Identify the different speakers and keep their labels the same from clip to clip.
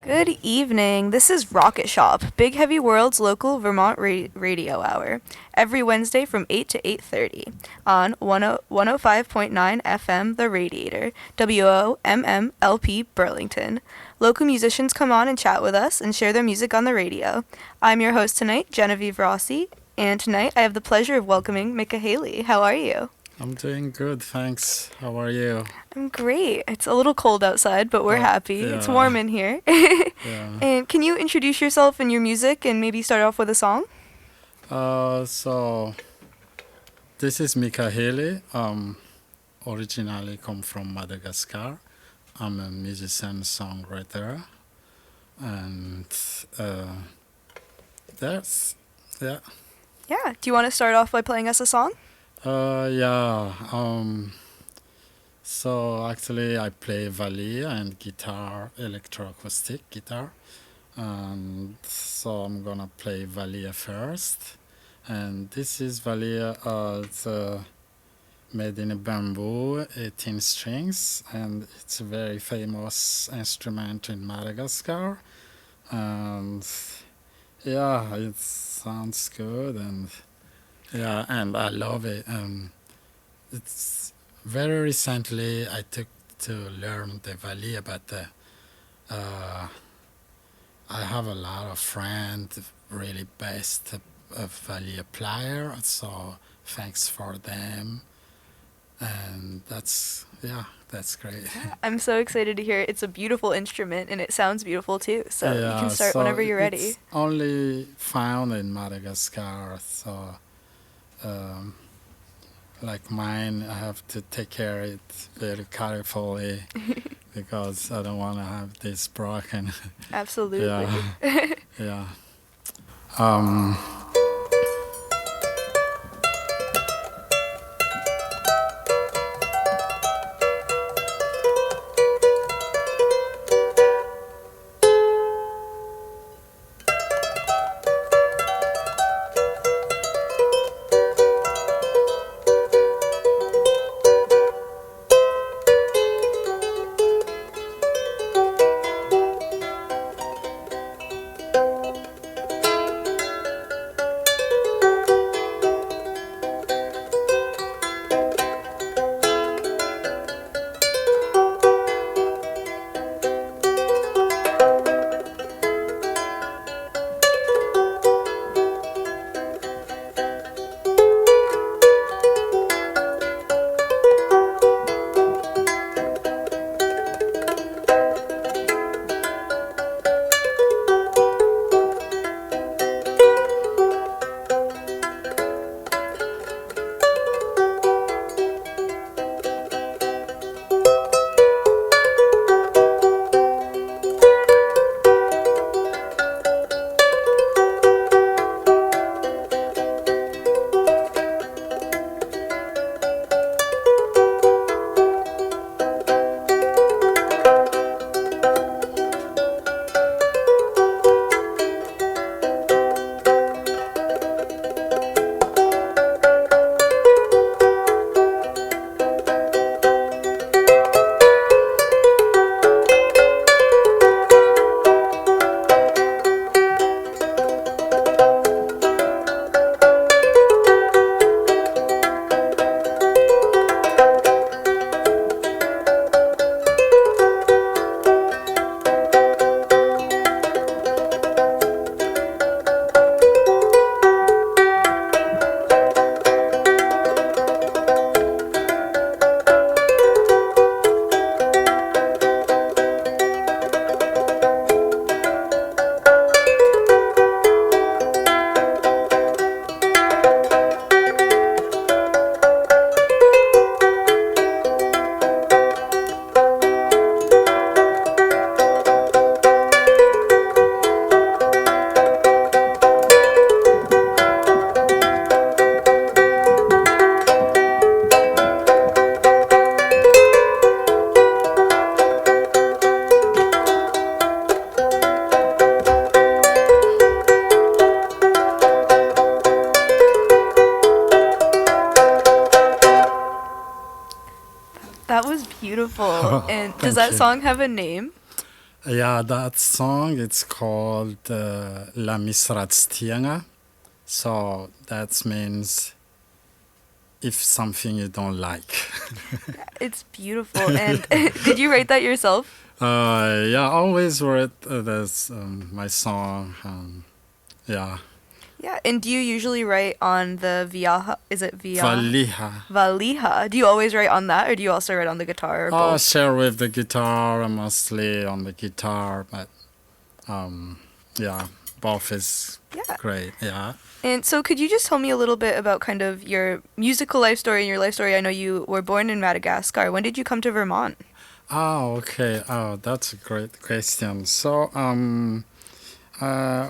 Speaker 1: Good evening. This is Rocket Shop, Big Heavy World's local Vermont radio hour, every Wednesday from 8 to 8:30 on 105.9 FM The Radiator, WOMMLP Burlington. Local musicians come on and chat with us and share their music on the radio. I'm your host tonight, Genevieve Rossi, and tonight I have the pleasure of welcoming Mikahely. How are you?
Speaker 2: I'm doing good, thanks. How are you?
Speaker 1: I'm great. It's a little cold outside, but we're happy.
Speaker 2: Yeah.
Speaker 1: It's warm in here.
Speaker 2: Yeah.
Speaker 1: And can you introduce yourself and your music and maybe start off with a song?
Speaker 2: So this is Mikahely. Originally come from Madagascar. I'm a musician songwriter, and that's yeah.
Speaker 1: Yeah. Do you want to start off by playing us a song?
Speaker 2: Yeah. So actually, I play Valiha and guitar, electroacoustic guitar. And so I'm gonna play Valiha first. And this is Valiha, it's made in a bamboo, 18 strings, and it's a very famous instrument in Madagascar. And yeah, it sounds good, and yeah, and I love it. It's very recently I took to learn the Valiha, but uh, I have a lot of friends, really best Valiha player, so thanks for them. And that's great.
Speaker 1: I'm so excited to hear it. It's a beautiful instrument and it sounds beautiful too. So you can start
Speaker 2: so
Speaker 1: whenever you're ready.
Speaker 2: It's only found in Madagascar, so like mine, I have to take care of it very carefully because I don't want to have this broken.
Speaker 1: Absolutely.
Speaker 2: Yeah. Yeah. Um,
Speaker 1: That was beautiful. And does
Speaker 2: Thank
Speaker 1: that
Speaker 2: you.
Speaker 1: song have a name?
Speaker 2: Yeah, that song, it's called La Misy Rah Tsy Tiagna. So that means if something you don't like.
Speaker 1: It's beautiful. And did you write that yourself?
Speaker 2: Yeah, I always write this, my song. Yeah,
Speaker 1: Yeah. And do you usually write on the Viaha? Is it Via
Speaker 2: Valiha.
Speaker 1: Valiha? Do you always write on that, or do you also write on the guitar, or
Speaker 2: I
Speaker 1: both?
Speaker 2: share with the guitar, mostly on the guitar, but yeah, both is
Speaker 1: Yeah.
Speaker 2: great. Yeah.
Speaker 1: And so, could you just tell me a little bit about kind of your musical life story and your life story? I know you were born in Madagascar. When did you come to Vermont?
Speaker 2: Oh, okay. Oh, that's a great question. So, uh,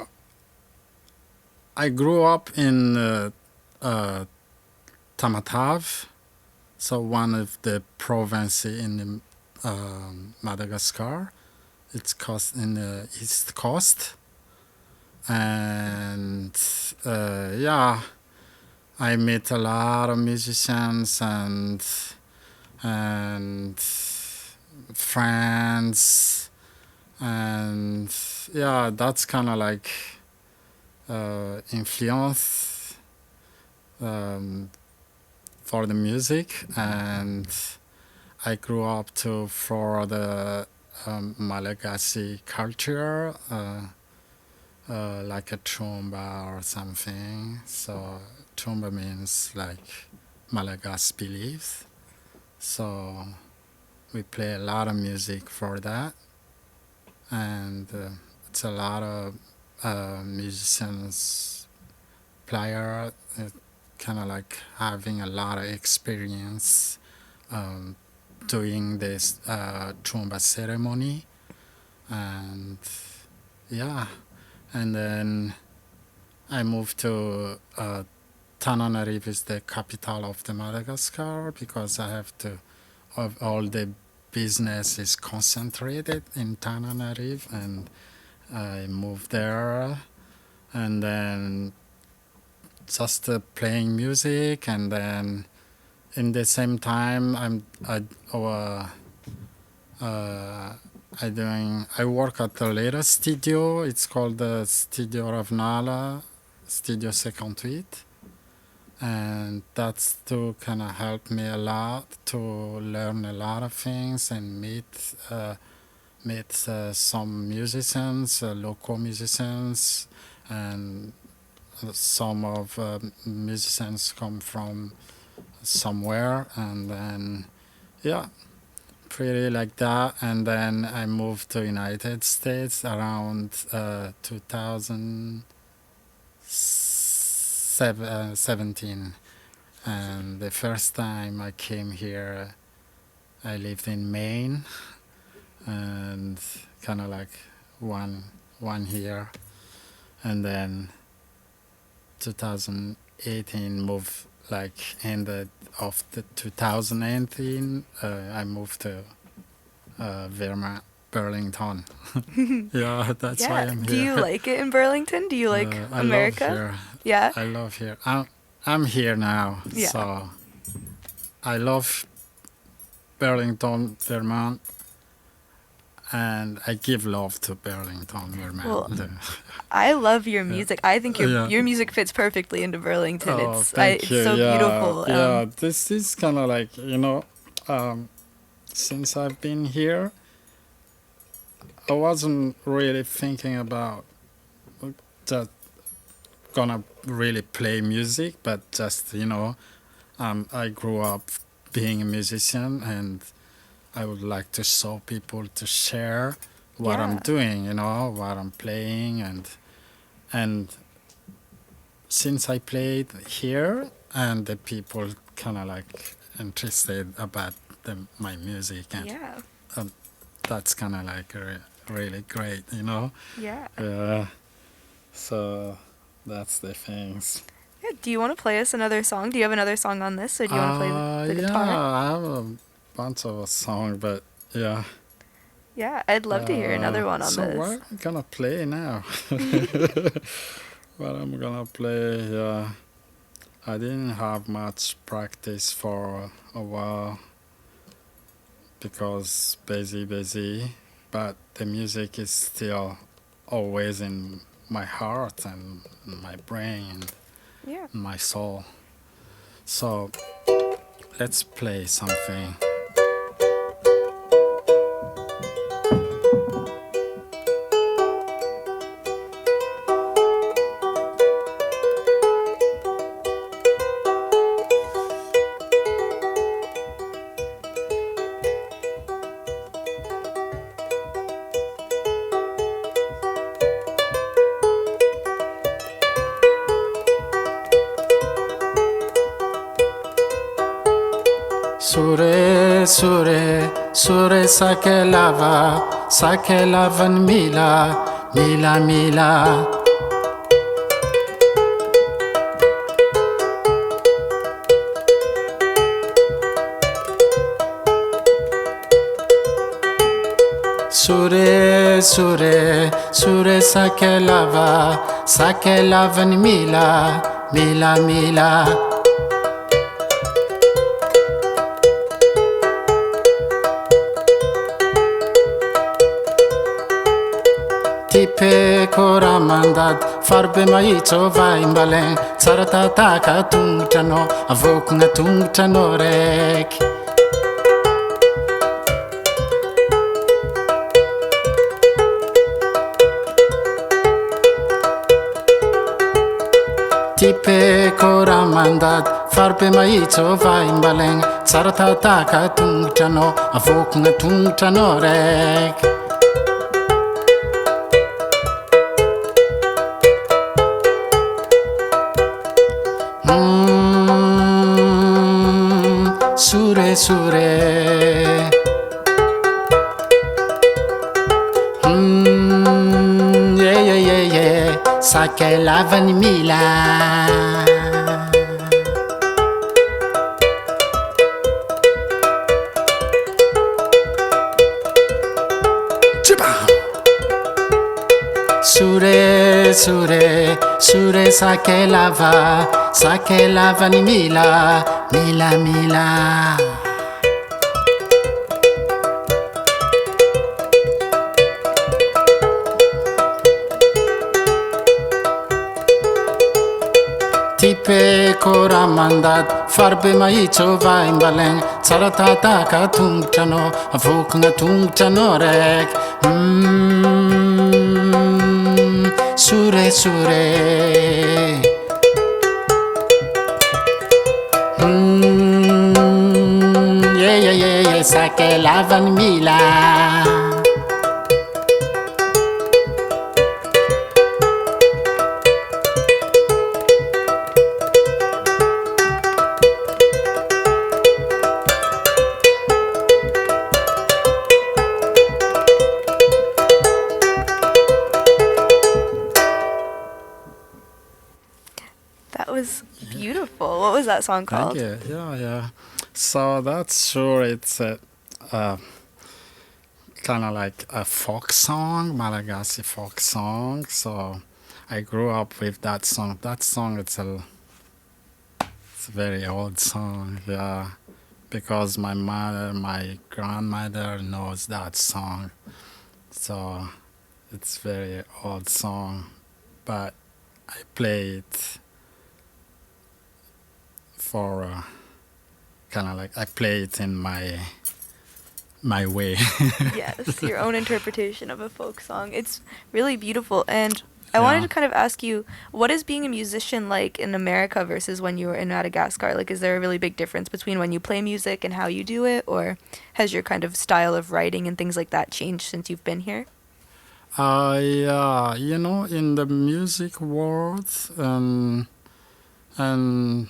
Speaker 2: I grew up in Tamatave, so one of the provinces in the, Madagascar. It's coast in the east coast, and yeah, I met a lot of musicians and friends, and yeah, that's kind of like influence um, for the music, and I grew up to for the Malagasy culture, like a tromba or something. So tromba means like Malagasy beliefs. So we play a lot of music for that, and it's a lot of musicians, player, kind of like having a lot of experience um, doing this tromba ceremony, and yeah, and then I moved to Tananarive is the capital of the Madagascar because I have to of all the business is concentrated in Tananarive, and I moved there, and then just playing music, and then in the same time I work at the latest studio. It's called the Studio Ravnala, Studio 58, and that's to kind of help me a lot to learn a lot of things and meet some musicians, local musicians, and some of musicians come from somewhere, and then yeah, pretty like that. And then I moved to United States around 2017, and the first time I came here, I lived in Maine, and kind of like one year, and then 2018 moved like ended of the 2018. I moved to Vermont, Burlington. Yeah, that's why
Speaker 1: Yeah.
Speaker 2: I'm
Speaker 1: Do
Speaker 2: here.
Speaker 1: you like it in Burlington? Do you like
Speaker 2: I love
Speaker 1: America?
Speaker 2: here.
Speaker 1: Yeah.
Speaker 2: I love here. I'm here now,
Speaker 1: Yeah.
Speaker 2: so I love Burlington, Vermont, and I give love to Burlington,
Speaker 1: Well,
Speaker 2: Vermont.
Speaker 1: I love your
Speaker 2: Yeah.
Speaker 1: music. I think your
Speaker 2: Yeah.
Speaker 1: your music fits perfectly into Burlington.
Speaker 2: Oh, thank
Speaker 1: It's
Speaker 2: you.
Speaker 1: so
Speaker 2: Yeah,
Speaker 1: beautiful.
Speaker 2: yeah. This is kind of like, since I've been here, I wasn't really thinking about just gonna really play music, but just, I grew up being a musician, and I would like to show people to share what I'm
Speaker 1: Yeah.
Speaker 2: doing, what I'm playing, and since I played here, and the people kind of like interested about my music, and
Speaker 1: Yeah.
Speaker 2: that's kind of like really great,
Speaker 1: Yeah.
Speaker 2: So that's the things.
Speaker 1: Yeah. Do you want to play us another song? Do you have another song on this, or do you want to play the
Speaker 2: Yeah,
Speaker 1: guitar?
Speaker 2: I have a bunch of a song, but yeah.
Speaker 1: Yeah, I'd love to hear another one on
Speaker 2: So what
Speaker 1: this.
Speaker 2: am I gonna play now? What I'm gonna play? Yeah, I didn't have much practice for a while because busy, but the music is still always in my heart and my brain
Speaker 1: Yeah.
Speaker 2: and my soul. So let's play something. Sure, sure, sure sake lavan mila, mila, mila. Sure, sure, sure sake lavan mila, mila, mila. Tipe kora mandad farbe maitso vaimbaleng tsara tataka tongotrano avokona tongotrano raiky Tipe kora mandad farbe maitso vaimbaleng tsara tataka tongotrano avokona tongotrano raiky Sure, sure. Yeah, yeah, yeah, yeah. Sake lavan mila. Sure, sure, sure sake lavan mila, mila, mila. Tipe kora mandad farbe maitso vaimbaleng tsara tataka tongotrano avokona tongotrano raiky Sure, sure. Yeah, yeah, yeah, yeah. Sake lavan mila.
Speaker 1: That was beautiful. What was that song called?
Speaker 2: Thank you. Yeah. So that's sure it's a kind of like a folk song, Malagasy folk song. So I grew up with that song. That song it's a very old song, yeah, because my mother, my grandmother knows that song. So it's very old song, but I play it for kind of like I play it in my way.
Speaker 1: Yes, your own interpretation of a folk song. It's really beautiful. And I wanted to kind of ask you, what is being a musician like in America versus when you were in Madagascar? Like, is there a really big difference between when you play music and how you do it? Or has your kind of style of writing and things like that changed since you've been here?
Speaker 2: Yeah, in the music world, and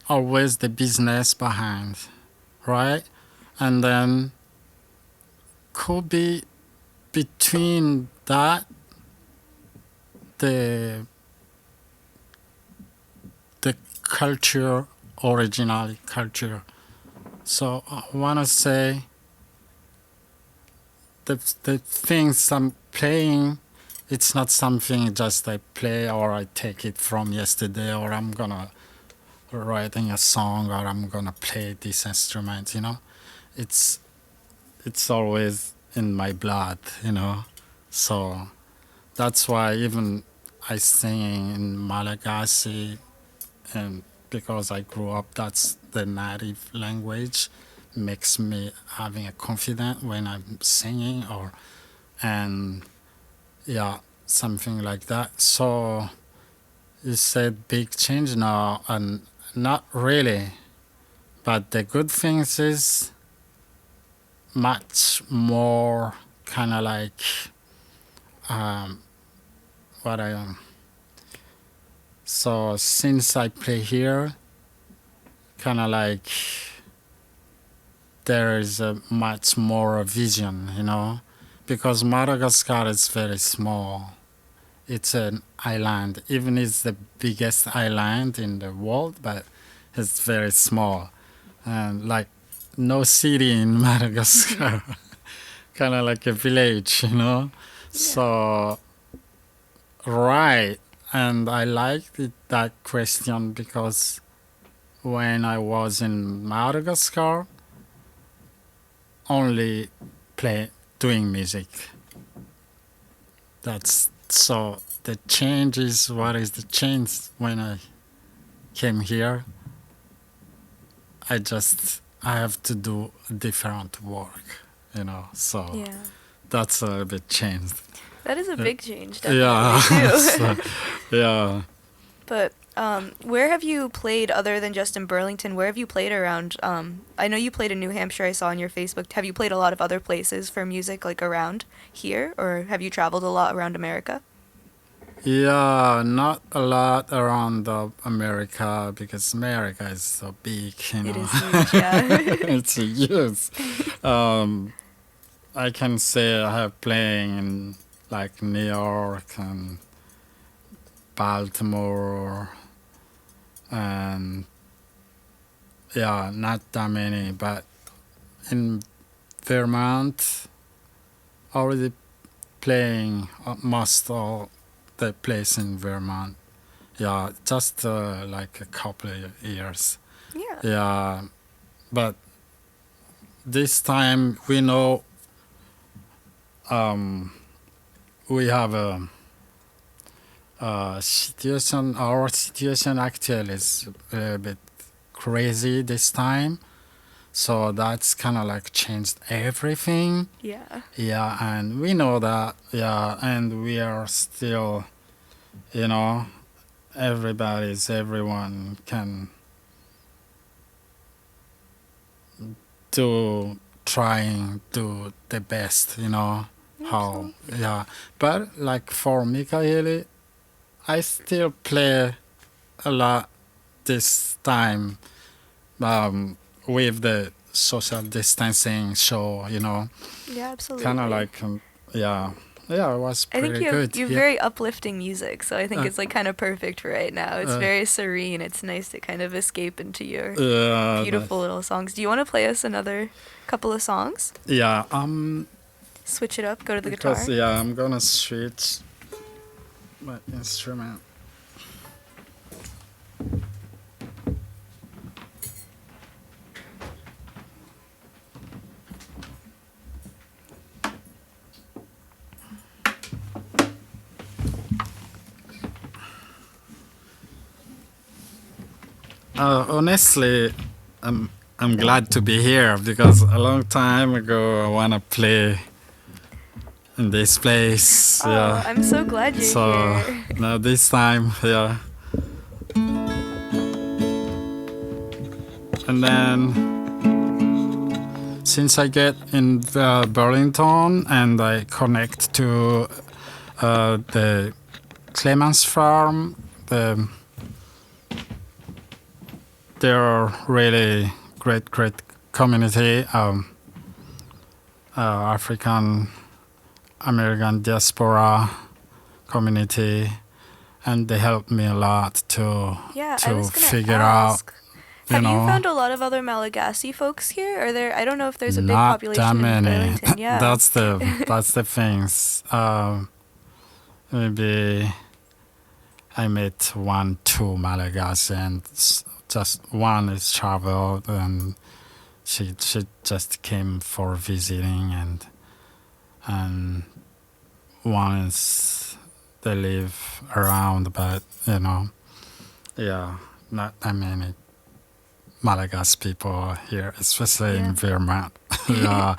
Speaker 2: always the business behind, right? And then could be between that the culture, original culture. So I want to say the things I'm playing, it's not something just I play or I take it from yesterday or I'm gonna writing a song or I'm gonna play this instrument. It's always in my blood, you know. So that's why even I sing in Malagasy, and because I grew up, that's the native language, makes me having a confidence when I'm singing, or and yeah, something like that. So you said big change now, and not really, but the good things is much more kind of like um, what I am. So since I play here, kind of like there is a much more vision, you know, because Madagascar is very small. It's an island, even it's the biggest island in the world, but it's very small, and like no city in Madagascar, kind of like a village, you know.
Speaker 1: Yeah.
Speaker 2: So right, and I liked that question because when I was in Madagascar, only play doing music. That's so the change is what is the change when I came here. I have to do different work, you know. So
Speaker 1: Yeah.
Speaker 2: that's a bit changed.
Speaker 1: That is a big change,
Speaker 2: Yeah,
Speaker 1: definitely, too.
Speaker 2: so, yeah.
Speaker 1: But where have you played other than just in Burlington? Where have you played around? I know you played in New Hampshire. I saw on your Facebook. Have you played a lot of other places for music, like around here, or have you traveled a lot around America?
Speaker 2: Yeah, not a lot around America because America is so big, you
Speaker 1: It
Speaker 2: know.
Speaker 1: is huge, yeah.
Speaker 2: It's huge. Um, I can say I have playing in like New York and Baltimore, and yeah, not that many, but in Vermont, already playing most of the place in Vermont. Yeah, just like a couple of years.
Speaker 1: Yeah.
Speaker 2: Yeah, but this time we know we have a situation. Our situation actually is a bit crazy this time. So that's kind of like changed everything.
Speaker 1: Yeah.
Speaker 2: Yeah, and we know that. Yeah, and we are still, you know, everyone can trying do the best, you know, how,
Speaker 1: Absolutely.
Speaker 2: yeah. But like for Mikahely, I still play a lot this time with the social distancing show, you know,
Speaker 1: Yeah,
Speaker 2: kind of
Speaker 1: absolutely.
Speaker 2: like, yeah, yeah, it was
Speaker 1: I think
Speaker 2: pretty good.
Speaker 1: you have
Speaker 2: Yeah.
Speaker 1: very uplifting music, so I think it's like kind of perfect for right now. It's
Speaker 2: Uh,
Speaker 1: very serene. It's nice to kind of escape into your
Speaker 2: yeah,
Speaker 1: beautiful little songs. Do you want to play us another couple of songs?
Speaker 2: yeah,
Speaker 1: Switch it up, go to the
Speaker 2: because
Speaker 1: guitar.
Speaker 2: yeah, I'm gonna switch my instrument. Honestly, I'm glad to be here because a long time ago I wanna play in this place.
Speaker 1: Oh,
Speaker 2: Yeah.
Speaker 1: I'm so glad you're
Speaker 2: So
Speaker 1: here.
Speaker 2: now this time, yeah. And then since I get in Burlington and I connect to the Clemens Farm, they're really great community, African American diaspora community, and they helped me a lot
Speaker 1: Yeah, I
Speaker 2: to
Speaker 1: was gonna
Speaker 2: figure out,
Speaker 1: ask.
Speaker 2: you
Speaker 1: Have you
Speaker 2: know,
Speaker 1: found a lot of other Malagasy folks here? Are there? I don't know if there's a big
Speaker 2: not that
Speaker 1: population in
Speaker 2: many.
Speaker 1: Burlington. Yeah.
Speaker 2: That's the things. Maybe I met 1, 2 Malagasy, and just one is traveled, and she just came for visiting, and and once they live around, but yeah, not that many Malagasy people here, especially in Vermont. Yeah,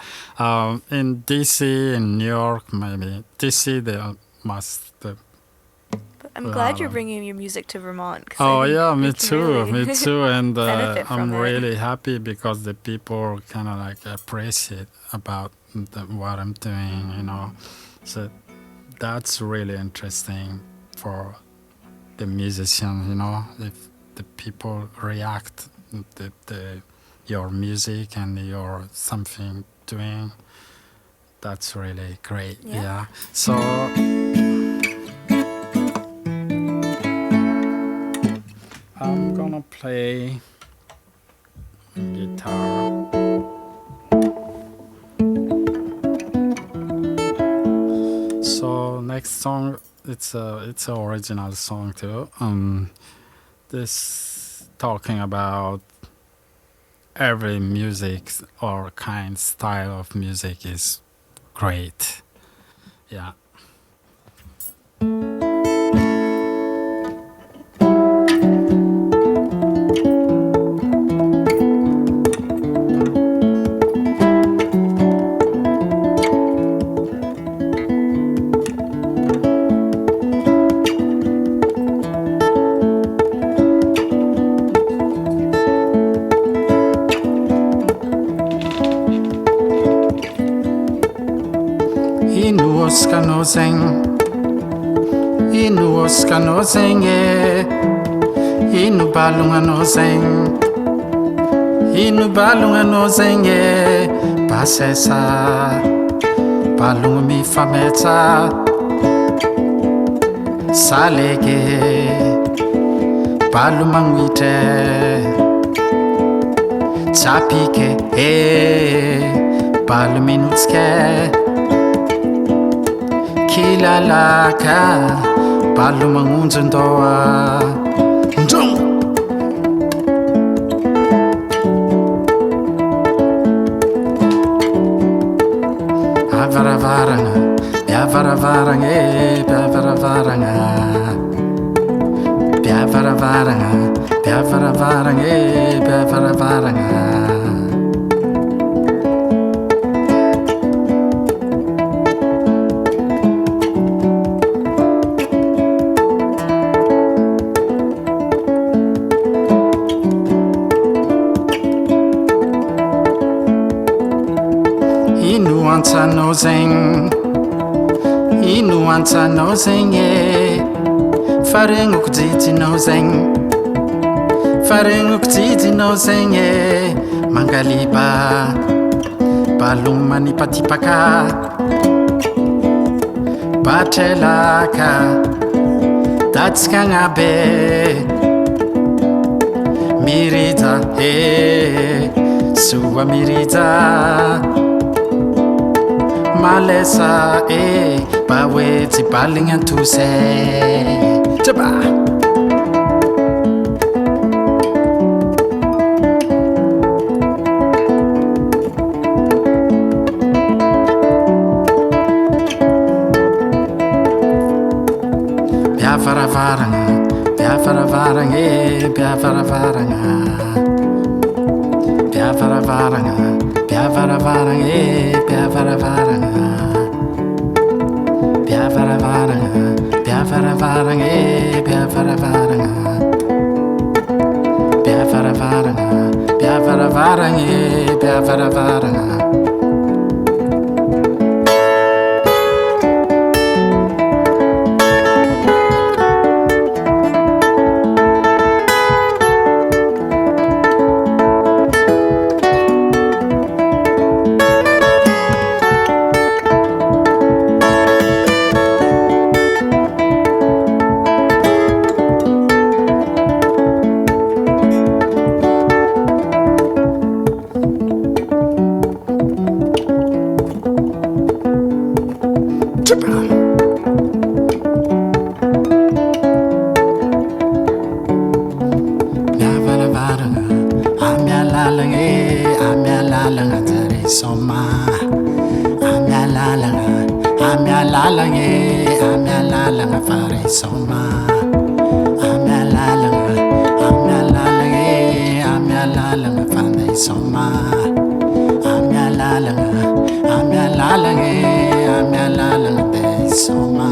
Speaker 2: in DC, in New York, maybe DC, they are most.
Speaker 1: I'm glad you're bringing your music to Vermont.
Speaker 2: Oh yeah, me
Speaker 1: we can
Speaker 2: too,
Speaker 1: really
Speaker 2: me too, and
Speaker 1: benefit from
Speaker 2: I'm
Speaker 1: it.
Speaker 2: really happy because the people kind of like appreciate about what I'm doing. So that's really interesting for the musician. If the people react the your music and your something doing, that's really great. Yeah. So I'm gonna play guitar. So next song, it's an original song too. This talking about every music or kind style of music is great. Yeah. Ino oskanao zegny e, ino balognanao zegny, ino balognanao zegny e, basesa balogno mifametsa salege balo magnoitre tsapike e balo minotsike kilalaka balo magnonjo ndoa ndrongo avaravaragna biavaravaragna e biavaravaragna biavaravaragna biavaravaragna e biavaravaragna antsanao zegny, ino antsanao zegny e, faregnoko jijinao zegny, faregnoko jijinao zegny e, mangaliba balogno manipatipaka batrelaka datsikagnabe mirija e soa mirija malesa e ba hoe tsy baligny antose tsaba biavaravaragna biavaravaragna e biavaravaragna biavaravaragna biavaravaragna e biavaravaragna biavaravaragna biavaravaragna e biavaravaragna biavaravaragna biavaravaragna e biavaravaragna soma. Amia Lalagna, Amia Lalagna, Amia Lalagna, Fanday soma. Amia Lalagna, Amia Lalagna, Amia Lalagna, Day soma.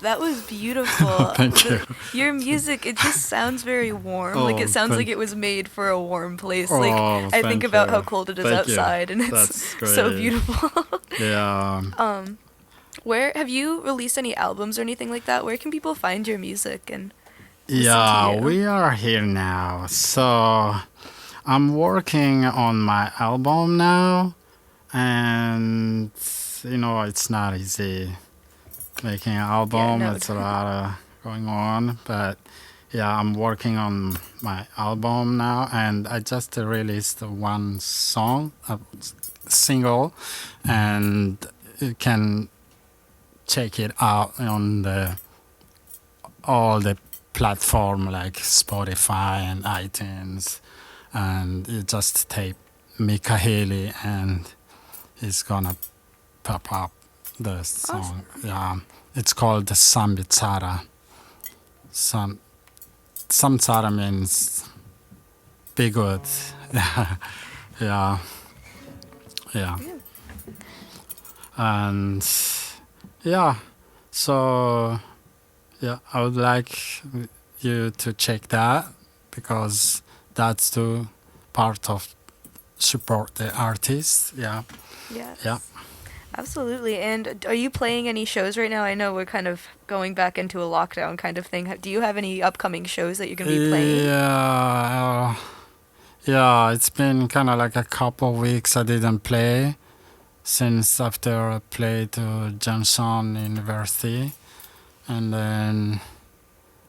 Speaker 1: That was beautiful.
Speaker 2: Thank you.
Speaker 1: Your music, it just sounds very warm. Like it sounds like it was made for a warm place. Like I think about how cold it is outside, and it's so beautiful.
Speaker 2: Yeah.
Speaker 1: Where have you released any albums or anything like that? Where can people find your music and listen to
Speaker 2: Yeah,
Speaker 1: you?
Speaker 2: we are here now. So I'm working on my album now, and it's not easy making an album.
Speaker 1: no.
Speaker 2: It's a lot going on, but yeah, I'm working on my album now, and I just released one song, a single, and you can check it out on all the platform like Spotify and iTunes, and you just type Mikahely and it's gonna pop up the song.
Speaker 1: Awesome.
Speaker 2: Yeah, it's called Samby Tsara. Samtsara means be good. Yeah. And yeah, so yeah, I would like you to check that because that's the part of support the artist. Yeah.
Speaker 1: Yes.
Speaker 2: Yeah.
Speaker 1: Absolutely. And are you playing any shows right now? I know we're kind of going back into a lockdown kind of thing. Do you have any upcoming shows that you're going to be playing?
Speaker 2: Yeah, it's been kind of like a couple weeks I didn't play since after I played to Johnson University. And then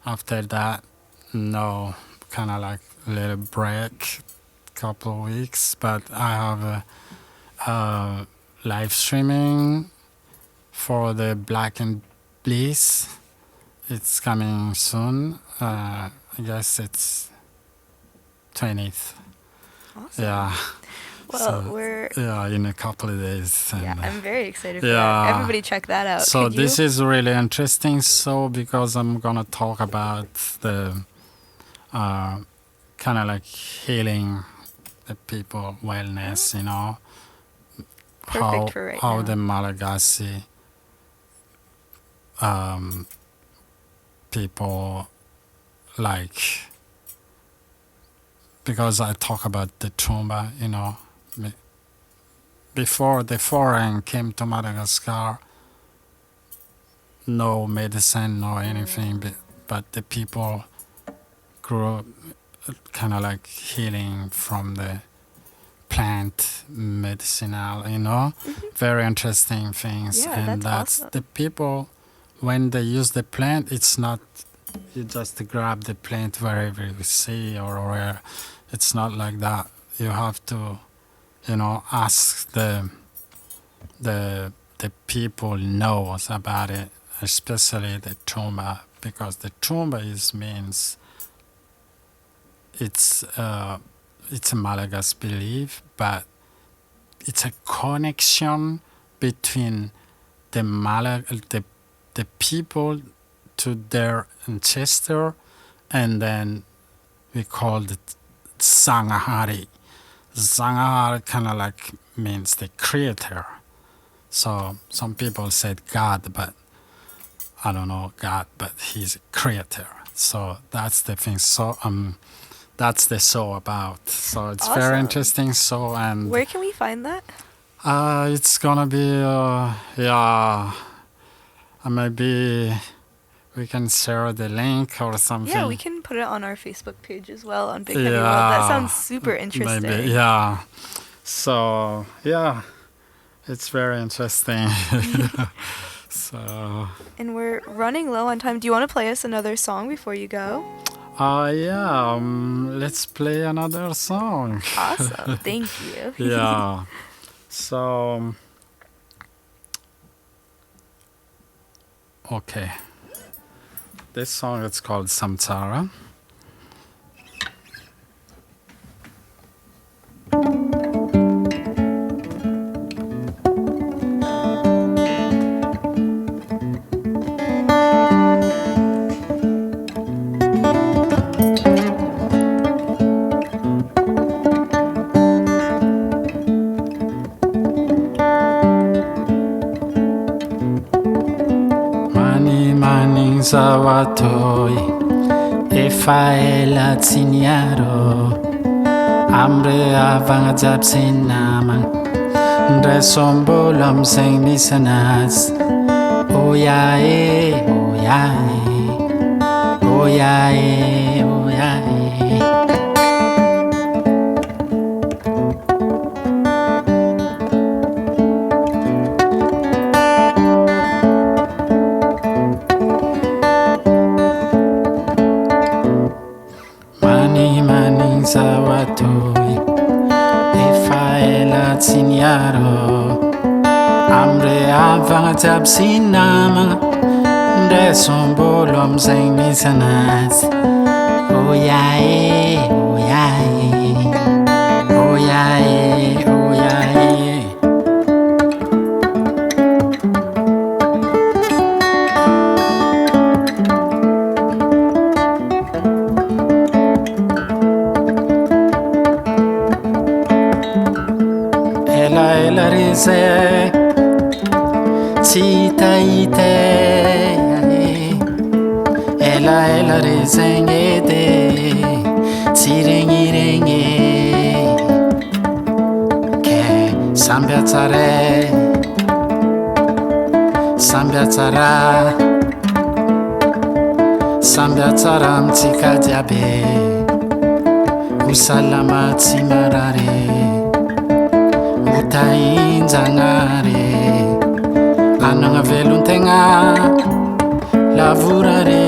Speaker 2: after that, no, kind of like a little break, couple of weeks. But I have a live streaming for the Black and Bliss. It's coming soon. I guess it's 20th.
Speaker 1: Awesome.
Speaker 2: Yeah.
Speaker 1: Well,
Speaker 2: so, in a couple of days.
Speaker 1: Yeah,
Speaker 2: And,
Speaker 1: I'm very excited for that. Everybody check that out.
Speaker 2: So this is really interesting. So because I'm gonna talk about the kind of like healing the people, wellness.
Speaker 1: Perfect for right
Speaker 2: how
Speaker 1: now.
Speaker 2: the Malagasy people like, because I talk about the trauma, before the foreign came to Madagascar, no medicine, no anything, but the people grew kind of like healing from the plant medicinal, very interesting things.
Speaker 1: Yeah,
Speaker 2: And
Speaker 1: that's awesome.
Speaker 2: the people, when they use the plant, it's not you just grab the plant wherever you see or where. It's not like that. You have to ask the people knows about it, especially the trauma, because the trauma means it's a Malagasy belief, but it's a connection between the people to their ancestor, and then we called it Sangahari. Sangahari kind of like means the creator. So some people said God, but I don't know God, but he's a creator. So that's the thing. So that's the show about. So it's
Speaker 1: Awesome.
Speaker 2: very interesting. So, and
Speaker 1: where can we find that?
Speaker 2: It's gonna be maybe we can share the link or something.
Speaker 1: Yeah, we can put it on our Facebook page as well on Big Heavy World. That sounds super interesting.
Speaker 2: Maybe, yeah. So yeah, it's very interesting. So.
Speaker 1: And we're running low on time. Do you want to play us another song before you go?
Speaker 2: Yeah. Let's play another song.
Speaker 1: Awesome. Thank you.
Speaker 2: Yeah. So. Okay. This song is called Samby Tsara, toy efa ela tsy niaro amre avagna jiaby sy namagna ndray sombolo am'izay misy anazy oya e oya e oya e oya e zawatoy efa ela tsy niaro amre avagna jiaby sy namagna ndray sombolo am'izay misy anazy oya e oya e oya e oya e tsy tahita ela rezegny edy tsy regniregny ke samby atsara samby atsara samby atsara amitsika jiaby ho salama tsy marary tainjanare anagna velon-tegna lavorare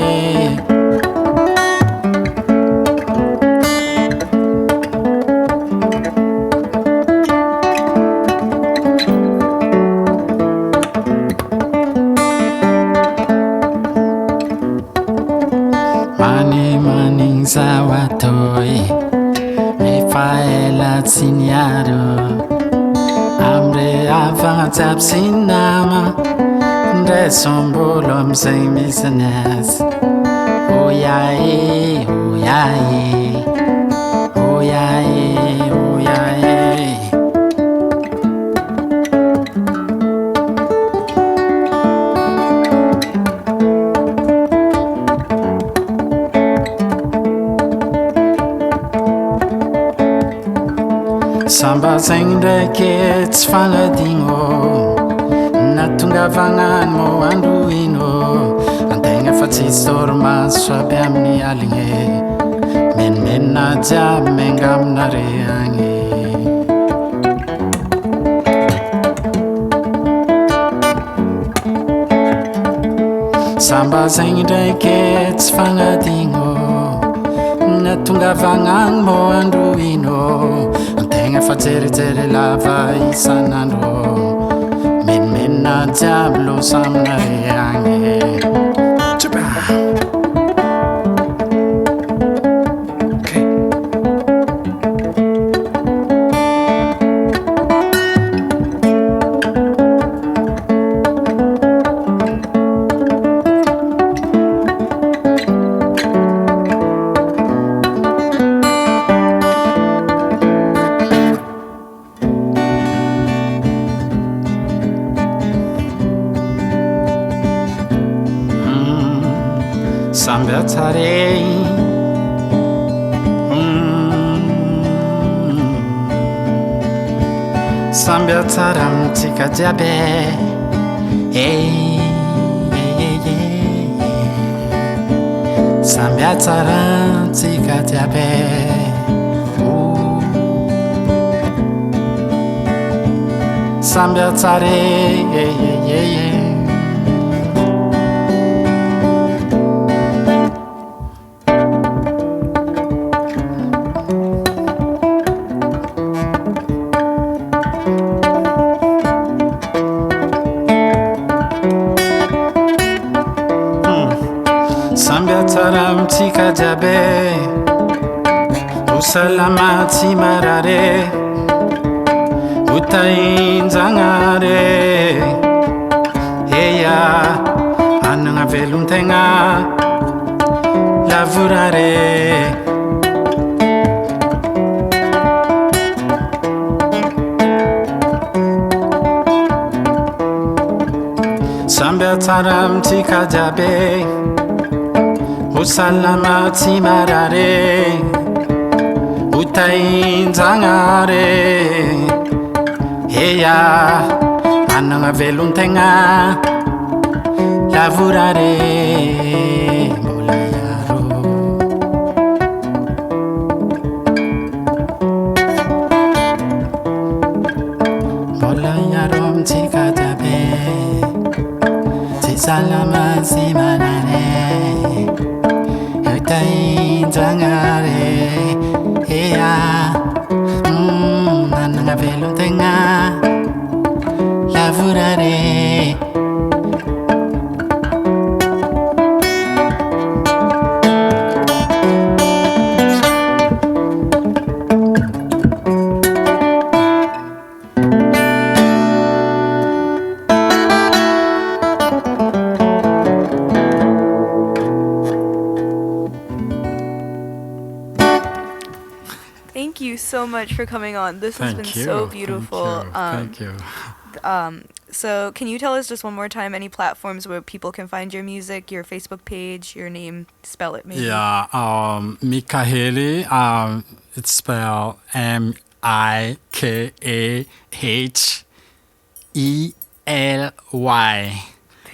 Speaker 2: maning zawatoy efa ela tsy niaro amre avagna jiaby sy nama ndray sombolo am'izay misy anazy oya e oya e oya e oya e samba zegny ndraiky tsy fagnadigno natongavagna mo andro ino antegna fa tsy soromaso aby amin'ny aligny menimenina jiaby menga aminare agny samba zegny ndraiky tsy fagnadigno natongavagna mo andro ino antegna fa jerijery lava isan'andro menimenina jiaby losa aminare agny samby atsarey samby atsara amitsika jiaby samby atsara amitsika jiaby samby atsarey amitsika jiaby ho salama tsy marare ho tainjagnare eya anagna velon-tegna lavorare samby atsara amitsika jiaby Salama tsy marare utainjagnare eya managna velon-tegna lavorare mbola iaro mbola iaro amintsika jiaby tsy salama tsy marare utainjagnare eya managna velon-tegna lavorare.
Speaker 1: Thank you so much for coming on. This has been so beautiful.
Speaker 2: Thank you.
Speaker 1: So can you tell us just one more time any platforms where people can find your music, your Facebook page, your name, spell it maybe?
Speaker 2: Yeah, Mikahely, it's spelled Mikahely.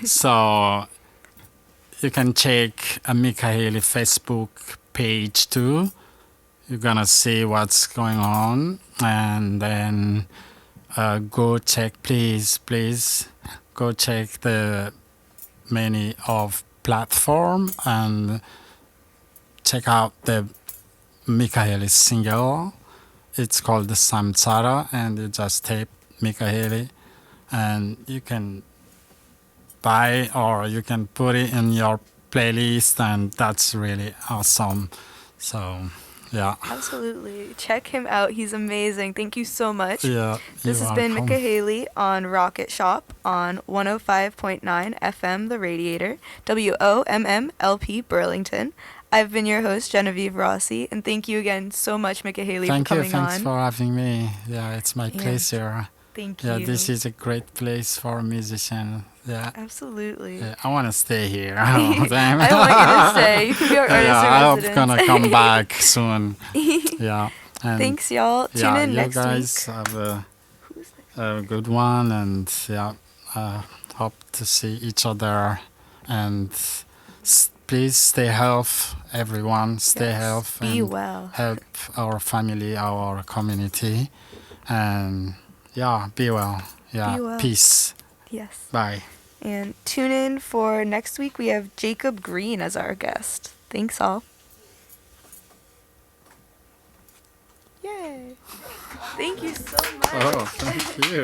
Speaker 2: So you can check a Mikahely Facebook page too. You're gonna see what's going on, and then go check, please go check the many of platform and check out the Mikahely single. It's called the Samby Tsara, and you just tape Mikahely, and you can buy or you can put it in your playlist, and that's really awesome. So yeah.
Speaker 1: Absolutely. Check him out. He's amazing. Thank you so much.
Speaker 2: Yeah.
Speaker 1: This has been Mikahely on Rocket Shop on 105.9 FM The Radiator, WOMMLP Burlington. I've been your host, Genevieve Rossi, and thank you again so much, Mikahely, for coming on.
Speaker 2: Thanks for having me. Yeah, it's my pleasure.
Speaker 1: Thank you.
Speaker 2: Yeah, this is a great place for a musician. Yeah.
Speaker 1: Absolutely.
Speaker 2: Yeah, I want to stay here all the time.
Speaker 1: I want you to stay. You can be our artist in residence.
Speaker 2: I'm gonna come back soon. Yeah. And
Speaker 1: thanks, y'all. Tune in next week.
Speaker 2: You guys have a good one, and hope to see each other. And please stay healthy, everyone. Stay healthy.
Speaker 1: Be
Speaker 2: and
Speaker 1: well.
Speaker 2: Help our family, our community, and be well. Yeah.
Speaker 1: Be well.
Speaker 2: Peace.
Speaker 1: Yes.
Speaker 2: Bye.
Speaker 1: And tune in for next week. We have Jacob Green as our guest. Thanks, all. Yay. Thank you so much.
Speaker 2: Oh, thank you.